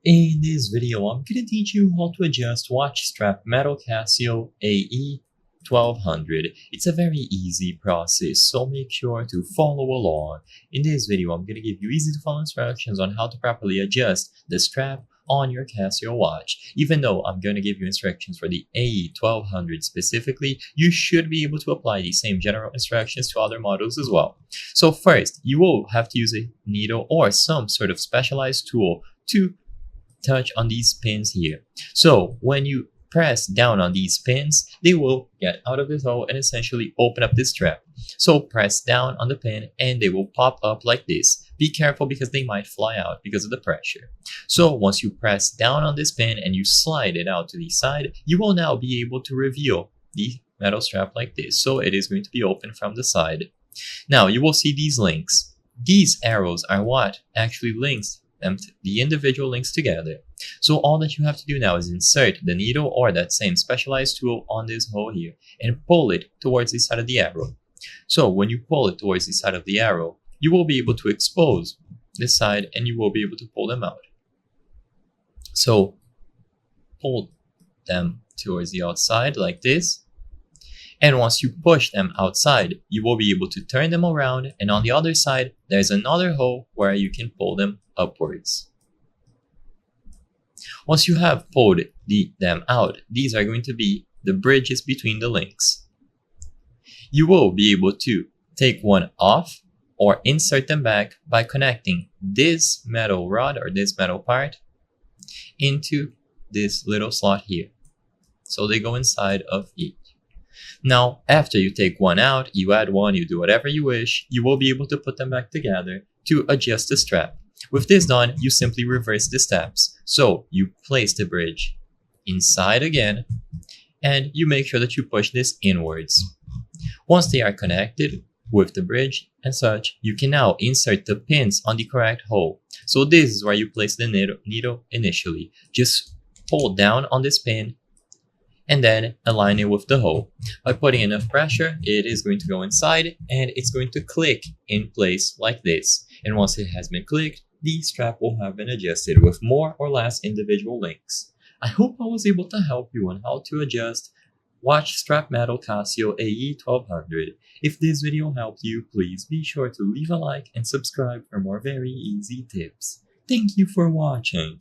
In this video, I'm going to teach you how to adjust watch strap metal Casio AE1200. It's a very easy process, so make sure to follow along. In this video, I'm going to give you easy to follow instructions on how to properly adjust the strap on your Casio watch. Even though I'm going to give you instructions for the AE1200 specifically, you should be able to apply the same general instructions to other models as well. So first, you will have to use a needle or some sort of specialized tool to touch on these pins here. So when you press down on these pins, they will get out of this hole and essentially open up this strap. So press down on the pin and they will pop up like this. Be careful because they might fly out because of the pressure. So once you press down on this pin and you slide it out to the side, you will now be able to reveal the metal strap like this. So it is going to be open from the side. Now you will see these links. These arrows are what actually links the individual links together. So all that you have to do now is insert the needle or that same specialized tool on this hole here and pull it towards the side of the arrow. So when you pull it towards the side of the arrow, you will be able to expose this side and you will be able to pull them out. So pull them towards the outside like this. And once you push them outside, you will be able to turn them around, and on the other side, there's another hole where you can pull them upwards. Once you have pulled them out, these are going to be the bridges between the links. You will be able to take one off or insert them back by connecting this metal rod or this metal part into this little slot here. So they go inside of each. Now, after you take one out, you add one, you do whatever you wish, you will be able to put them back together to adjust the strap. With this done, you simply reverse the steps. So you place the bridge inside again, and you make sure that you push this inwards. Once they are connected with the bridge and such, you can now insert the pins on the correct hole. So this is where you place the needle initially. Just pull down on this pin and then align it with the hole. By putting enough pressure, it is going to go inside and it's going to click in place like this. And once it has been clicked, the strap will have been adjusted with more or less individual links. I hope I was able to help you on how to adjust watch strap metal Casio AE1200. If this video helped you, please be sure to leave a like and subscribe for more very easy tips. Thank you for watching.